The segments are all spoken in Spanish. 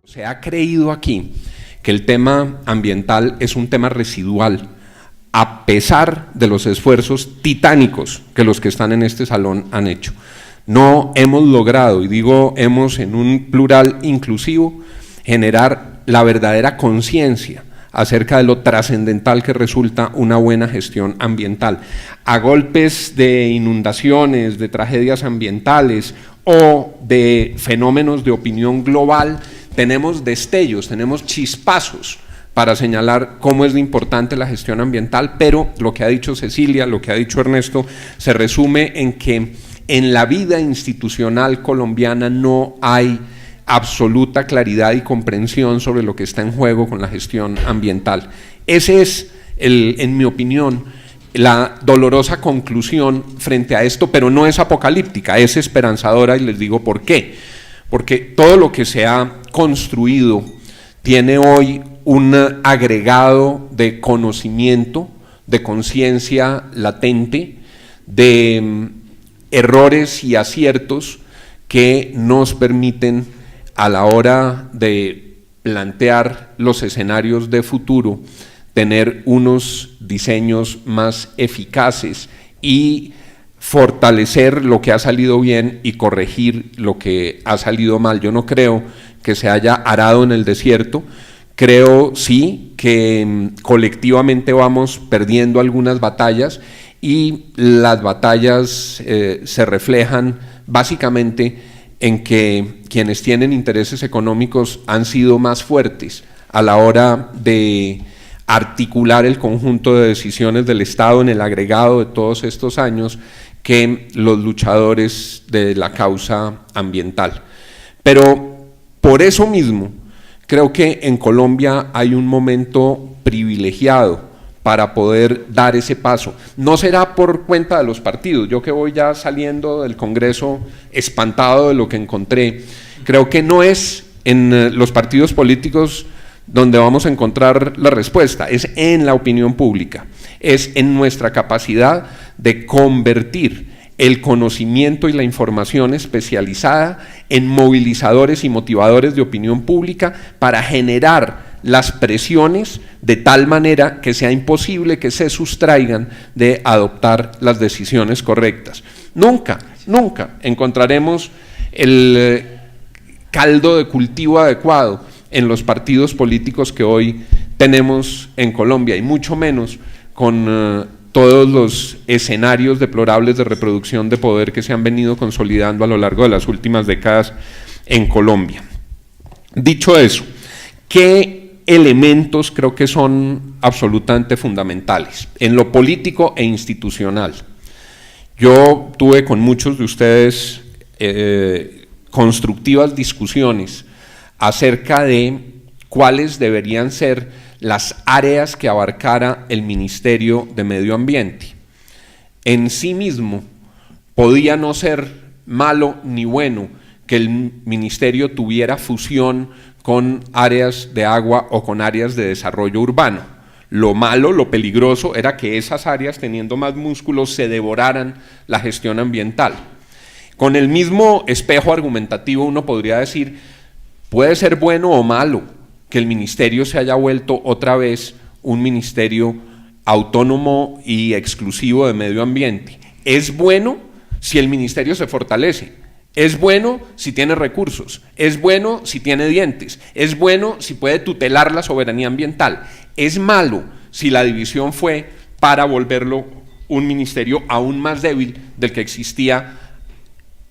Se ha creído aquí que el tema ambiental es un tema residual, a pesar de los esfuerzos titánicos que los que están en este salón han hecho. No hemos logrado, y digo hemos en un plural inclusivo, generar la verdadera conciencia acerca de lo trascendental que resulta una buena gestión ambiental. A golpes de inundaciones, de tragedias ambientales o de fenómenos de opinión global, tenemos destellos, tenemos chispazos para señalar cómo es de importante la gestión ambiental, pero lo que ha dicho Cecilia, lo que ha dicho Ernesto, se resume en que en la vida institucional colombiana no hay absoluta claridad y comprensión sobre lo que está en juego con la gestión ambiental. Ese es, en mi opinión, la dolorosa conclusión frente a esto, pero no es apocalíptica, es esperanzadora, y les digo por qué. Porque todo lo que se ha construido tiene hoy un agregado de conocimiento, de conciencia latente, de errores y aciertos que nos permiten a la hora de plantear los escenarios de futuro tener unos diseños más eficaces y fortalecer lo que ha salido bien y corregir lo que ha salido mal. Yo no creo que se haya arado en el desierto, creo sí que colectivamente vamos perdiendo algunas batallas y las batallas se reflejan básicamente en que quienes tienen intereses económicos han sido más fuertes a la hora de articular el conjunto de decisiones del Estado en el agregado de todos estos años que los luchadores de la causa ambiental. Pero por eso mismo creo que en Colombia hay un momento privilegiado para poder dar ese paso. No será por cuenta de los partidos, yo que voy ya saliendo del Congreso espantado de lo que encontré, creo que no es en los partidos políticos donde vamos a encontrar la respuesta, es en la opinión pública, es en nuestra capacidad de convertir el conocimiento y la información especializada en movilizadores y motivadores de opinión pública para generar las presiones de tal manera que sea imposible que se sustraigan de adoptar las decisiones correctas. Nunca encontraremos el caldo de cultivo adecuado en los partidos políticos que hoy tenemos en Colombia, y mucho menos con todos los escenarios deplorables de reproducción de poder que se han venido consolidando a lo largo de las últimas décadas en Colombia. Dicho eso, ¿qué elementos creo que son absolutamente fundamentales en lo político e institucional? Yo tuve con muchos de ustedes constructivas discusiones acerca de cuáles deberían ser las áreas que abarcara el Ministerio de Medio Ambiente. En sí mismo podía no ser malo ni bueno que el ministerio tuviera fusión con áreas de agua o con áreas de desarrollo urbano. Lo malo, lo peligroso era que esas áreas, teniendo más músculos, se devoraran la gestión ambiental. Con el mismo espejo argumentativo uno podría decir, puede ser bueno o malo que el ministerio se haya vuelto otra vez un ministerio autónomo y exclusivo de medio ambiente. Es bueno si el ministerio se fortalece, es bueno si tiene recursos, es bueno si tiene dientes, es bueno si puede tutelar la soberanía ambiental, es malo si la división fue para volverlo un ministerio aún más débil del que existía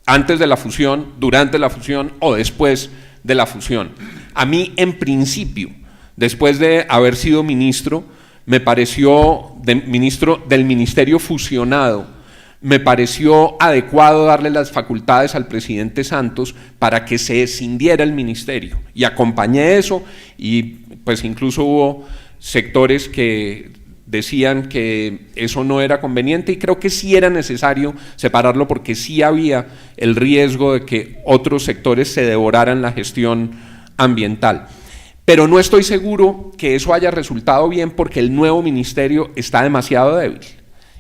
antes de la fusión, durante la fusión o después de la fusión. A mí, en principio, después de haber sido ministro, me pareció, ministro del ministerio fusionado, me pareció adecuado darle las facultades al presidente Santos para que se escindiera el ministerio, y acompañé eso, y pues incluso hubo sectores que decían que eso no era conveniente, y creo que sí era necesario separarlo porque sí había el riesgo de que otros sectores se devoraran la gestión ambiental. Pero no estoy seguro que eso haya resultado bien porque el nuevo ministerio está demasiado débil.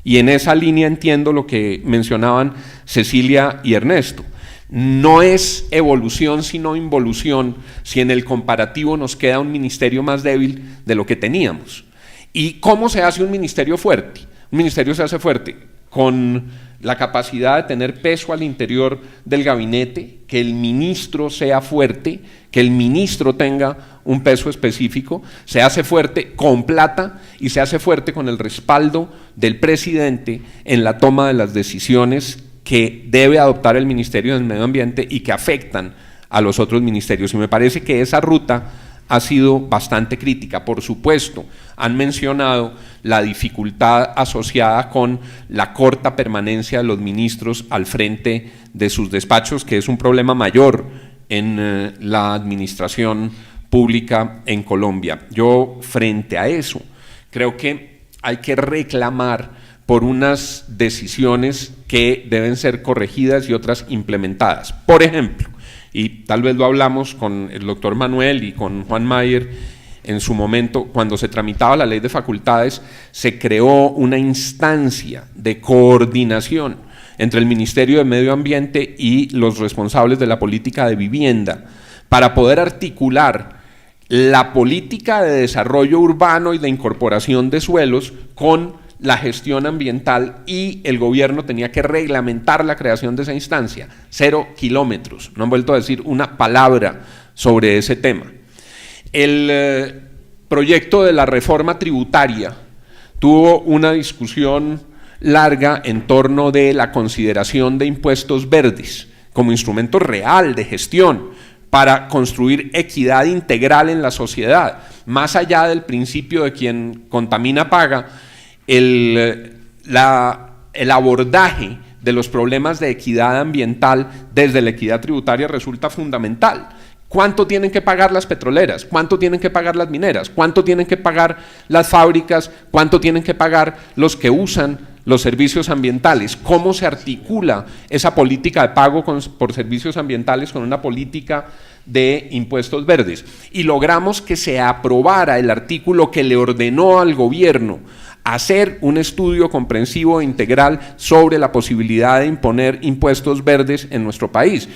Y en esa línea entiendo lo que mencionaban Cecilia y Ernesto. No es evolución sino involución si en el comparativo nos queda un ministerio más débil de lo que teníamos. ¿Y cómo se hace un ministerio fuerte? Un ministerio se hace fuerte con la capacidad de tener peso al interior del gabinete, que el ministro sea fuerte, que el ministro tenga un peso específico, se hace fuerte con plata y se hace fuerte con el respaldo del presidente en la toma de las decisiones que debe adoptar el Ministerio del Medio Ambiente y que afectan a los otros ministerios. Y me parece que esa ruta ha sido bastante crítica. Por supuesto, han mencionado la dificultad asociada con la corta permanencia de los ministros al frente de sus despachos, que es un problema mayor en la administración pública en Colombia. Yo, frente a eso, creo que hay que reclamar por unas decisiones que deben ser corregidas y otras implementadas. Por ejemplo, y tal vez lo hablamos con el doctor Manuel y con Juan Mayer en su momento, cuando se tramitaba la ley de facultades, se creó una instancia de coordinación entre el Ministerio de Medio Ambiente y los responsables de la política de vivienda, para poder articular la política de desarrollo urbano y de incorporación de suelos con la gestión ambiental, y el gobierno tenía que reglamentar la creación de esa instancia. 0 kilómetros, no han vuelto a decir una palabra sobre ese tema. El proyecto de la reforma tributaria tuvo una discusión larga en torno de la consideración de impuestos verdes como instrumento real de gestión para construir equidad integral en la sociedad, más allá del principio de quien contamina paga. El abordaje de los problemas de equidad ambiental desde la equidad tributaria resulta fundamental. ¿Cuánto tienen que pagar las petroleras? ¿Cuánto tienen que pagar las mineras? ¿Cuánto tienen que pagar las fábricas? ¿Cuánto tienen que pagar los que usan los servicios ambientales? ¿Cómo se articula esa política de pago por servicios ambientales con una política de impuestos verdes? Y logramos que se aprobara el artículo que le ordenó al gobierno hacer un estudio comprensivo e integral sobre la posibilidad de imponer impuestos verdes en nuestro país.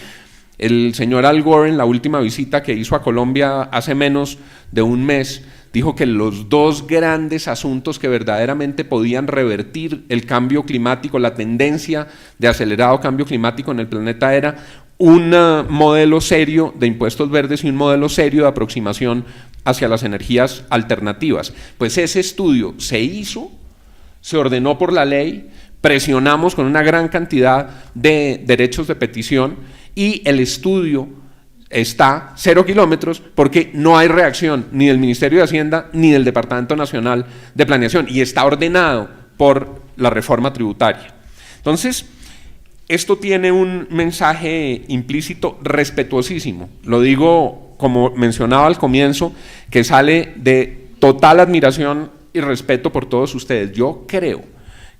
El señor Al Gore, en la última visita que hizo a Colombia hace menos de un mes, dijo que los dos grandes asuntos que verdaderamente podían revertir el cambio climático, la tendencia de acelerado cambio climático en el planeta, era un modelo serio de impuestos verdes y un modelo serio de aproximación hacia las energías alternativas. Pues ese estudio se hizo, se ordenó por la ley, presionamos con una gran cantidad de derechos de petición y el estudio está 0 kilómetros porque no hay reacción ni del Ministerio de Hacienda ni del Departamento Nacional de Planeación, y está ordenado por la reforma tributaria. Entonces, esto tiene un mensaje implícito respetuosísimo, lo digo como mencionaba al comienzo, que sale de total admiración y respeto por todos ustedes. Yo creo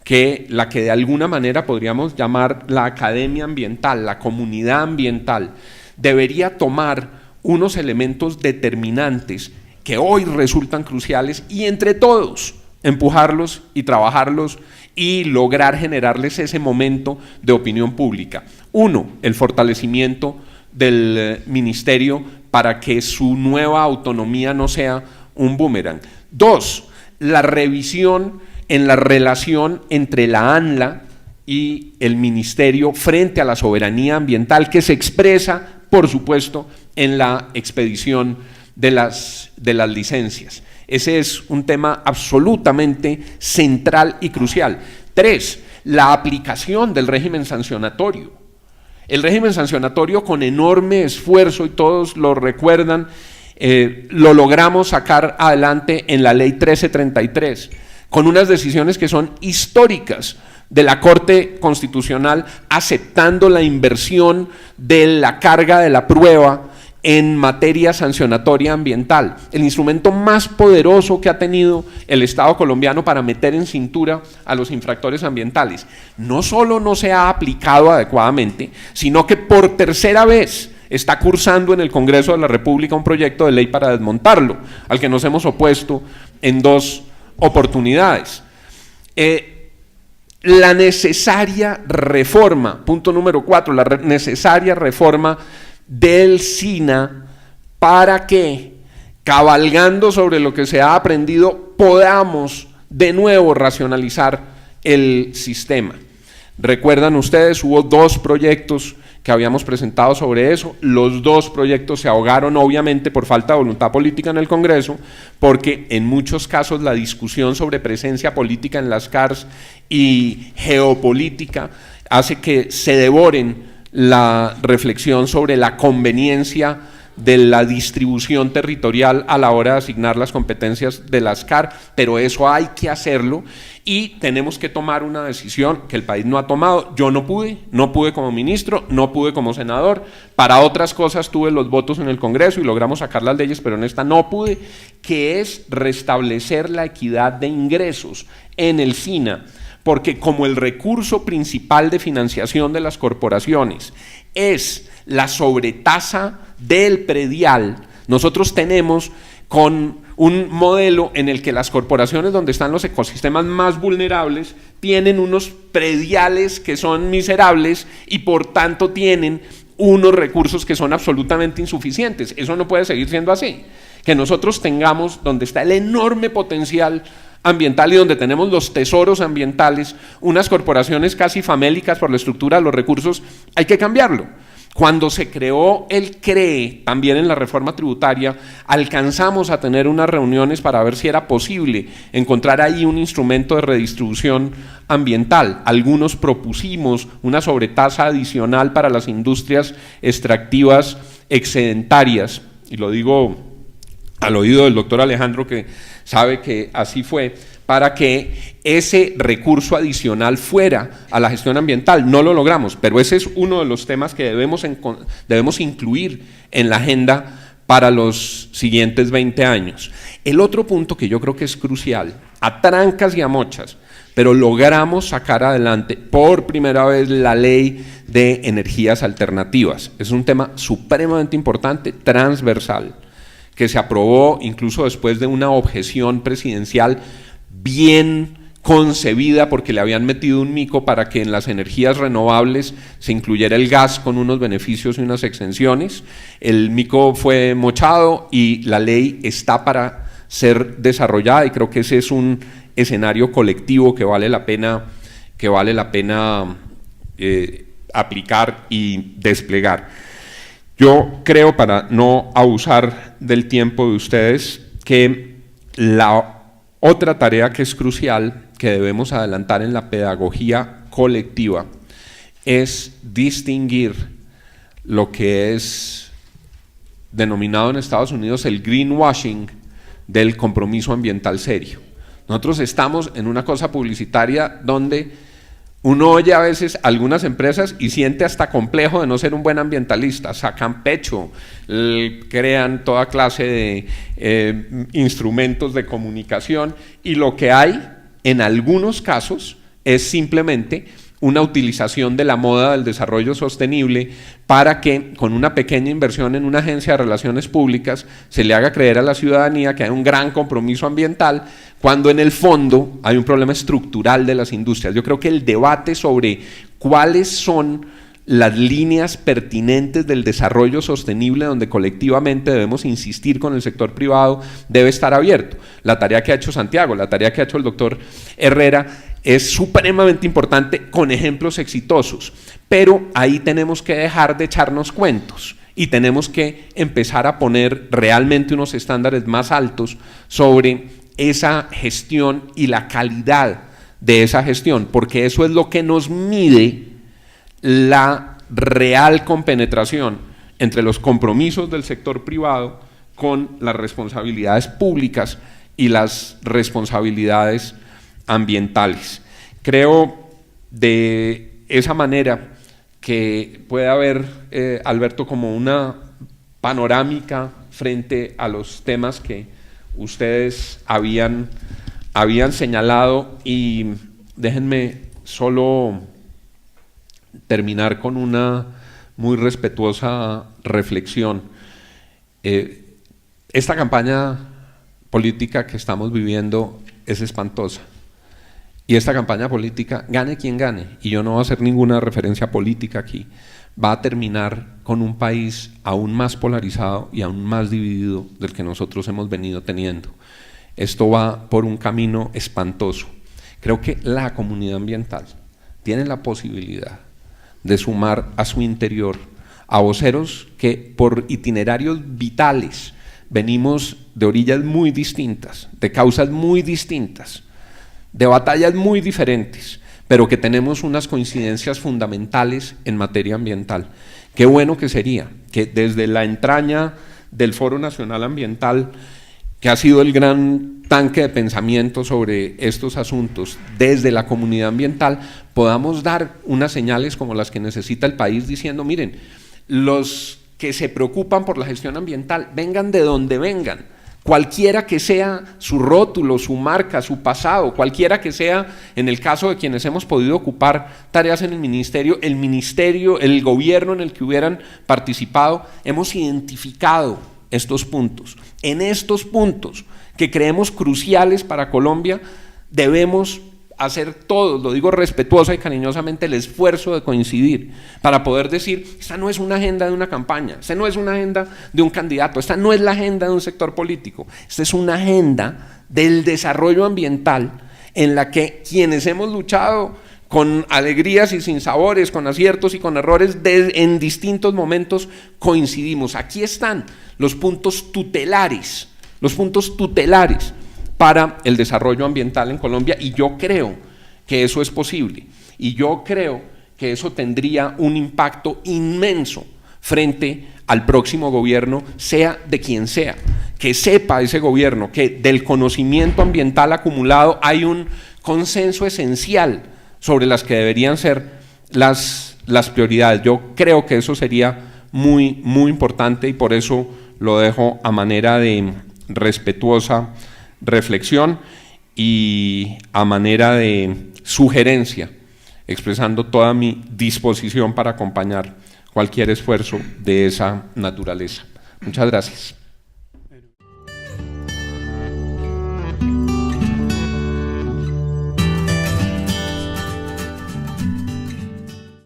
que la que de alguna manera podríamos llamar la academia ambiental, la comunidad ambiental, debería tomar unos elementos determinantes que hoy resultan cruciales y entre todos empujarlos y trabajarlos y lograr generarles ese momento de opinión pública. Uno, el fortalecimiento del ministerio para que su nueva autonomía no sea un boomerang. Dos, la revisión en la relación entre la ANLA y el ministerio frente a la soberanía ambiental, que se expresa, por supuesto, en la expedición de las licencias. Ese es un tema absolutamente central y crucial. Tres, la aplicación del régimen sancionatorio. El régimen sancionatorio, con enorme esfuerzo, y todos lo recuerdan, lo logramos sacar adelante en la ley 1333, con unas decisiones que son históricas de la Corte Constitucional, aceptando la inversión de la carga de la prueba en materia sancionatoria ambiental, el instrumento más poderoso que ha tenido el Estado colombiano para meter en cintura a los infractores ambientales. No solo no se ha aplicado adecuadamente, sino que por tercera vez está cursando en el Congreso de la República un proyecto de ley para desmontarlo, al que nos hemos opuesto en 2 oportunidades. La necesaria reforma, punto número 4, la necesaria reforma del SINA para que, cabalgando sobre lo que se ha aprendido, podamos de nuevo racionalizar el sistema. Recuerdan ustedes, hubo 2 proyectos que habíamos presentado sobre eso. Los 2 proyectos se ahogaron obviamente por falta de voluntad política en el Congreso, porque en muchos casos la discusión sobre presencia política en las CARS y geopolítica hace que se devoren la reflexión sobre la conveniencia de la distribución territorial a la hora de asignar las competencias de las CAR, pero eso hay que hacerlo y tenemos que tomar una decisión que el país no ha tomado. Yo no pude como ministro, no pude como senador, para otras cosas tuve los votos en el Congreso y logramos sacar las leyes, pero en esta no pude, que es restablecer la equidad de ingresos en el SINA, porque como el recurso principal de financiación de las corporaciones es la sobretasa del predial, nosotros tenemos con un modelo en el que las corporaciones donde están los ecosistemas más vulnerables tienen unos prediales que son miserables y por tanto tienen unos recursos que son absolutamente insuficientes. Eso no puede seguir siendo así. Que nosotros tengamos donde está el enorme potencial ambiental y donde tenemos los tesoros ambientales, unas corporaciones casi famélicas por la estructura de los recursos, hay que cambiarlo. Cuando se creó el CREE, también en la reforma tributaria, alcanzamos a tener unas reuniones para ver si era posible encontrar ahí un instrumento de redistribución ambiental. Algunos propusimos una sobretasa adicional para las industrias extractivas excedentarias, y lo digo al oído del doctor Alejandro, que sabe que así fue, para que ese recurso adicional fuera a la gestión ambiental. No lo logramos, pero ese es uno de los temas que debemos incluir en la agenda para los siguientes 20 años. El otro punto que yo creo que es crucial, a trancas y a mochas, pero logramos sacar adelante por primera vez la ley de energías alternativas. Es un tema supremamente importante, transversal, que se aprobó incluso después de una objeción presidencial bien concebida, porque le habían metido un mico para que en las energías renovables se incluyera el gas con unos beneficios y unas exenciones. El mico fue mochado y la ley está para ser desarrollada, y creo que ese es un escenario colectivo que vale la pena aplicar y desplegar. Yo creo, para no abusar del tiempo de ustedes, que la otra tarea que es crucial, que debemos adelantar en la pedagogía colectiva, es distinguir lo que es denominado en Estados Unidos el greenwashing del compromiso ambiental serio. Nosotros estamos en una cosa publicitaria donde uno oye a veces algunas empresas y siente hasta complejo de no ser un buen ambientalista, sacan pecho, crean toda clase de instrumentos de comunicación, y lo que hay en algunos casos es simplemente una utilización de la moda del desarrollo sostenible para que con una pequeña inversión en una agencia de relaciones públicas se le haga creer a la ciudadanía que hay un gran compromiso ambiental, cuando en el fondo hay un problema estructural de las industrias. Yo creo que el debate sobre cuáles son las líneas pertinentes del desarrollo sostenible, donde colectivamente debemos insistir con el sector privado, debe estar abierto. La tarea que ha hecho Santiago, la tarea que ha hecho el doctor Herrera, es supremamente importante, con ejemplos exitosos, pero ahí tenemos que dejar de echarnos cuentos y tenemos que empezar a poner realmente unos estándares más altos sobre esa gestión y la calidad de esa gestión, porque eso es lo que nos mide la real compenetración entre los compromisos del sector privado con las responsabilidades públicas y las responsabilidades ambientales. Creo de esa manera que puede haber, Alberto, como una panorámica frente a los temas que ustedes habían señalado, y déjenme solo terminar con una muy respetuosa reflexión. Esta campaña política que estamos viviendo es espantosa. y esta campaña política, gane quien gane, y yo no voy a hacer ninguna referencia política aquí, va a terminar con un país aún más polarizado y aún más dividido del que nosotros hemos venido teniendo. Esto va por un camino espantoso. Creo que la comunidad ambiental tiene la posibilidad de sumar a su interior a voceros que por itinerarios vitales venimos de orillas muy distintas, de causas muy distintas, de batallas muy diferentes, pero que tenemos unas coincidencias fundamentales en materia ambiental. Qué bueno que sería que desde la entraña del Foro Nacional Ambiental, que ha sido el gran tanque de pensamiento sobre estos asuntos, desde la comunidad ambiental, podamos dar unas señales como las que necesita el país diciendo, miren, los que se preocupan por la gestión ambiental, vengan de donde vengan, cualquiera que sea su rótulo, su marca, su pasado, cualquiera que sea, en el caso de quienes hemos podido ocupar tareas en el ministerio, el gobierno en el que hubieran participado, hemos identificado estos puntos. En estos puntos que creemos cruciales para Colombia, debemos hacer todos, lo digo respetuosa y cariñosamente, el esfuerzo de coincidir para poder decir, esta no es una agenda de una campaña, esta no es una agenda de un candidato, esta no es la agenda de un sector político, esta es una agenda del desarrollo ambiental en la que quienes hemos luchado con alegrías y sinsabores, con aciertos y con errores, en distintos momentos coincidimos. Aquí están los puntos tutelares para el desarrollo ambiental en Colombia, y yo creo que eso es posible, y yo creo que eso tendría un impacto inmenso frente al próximo gobierno, sea de quien sea, que sepa ese gobierno que del conocimiento ambiental acumulado hay un consenso esencial sobre las que deberían ser las prioridades. Yo creo que eso sería muy, muy importante, y por eso lo dejo a manera de respetuosa reflexión y a manera de sugerencia, expresando toda mi disposición para acompañar cualquier esfuerzo de esa naturaleza. Muchas gracias.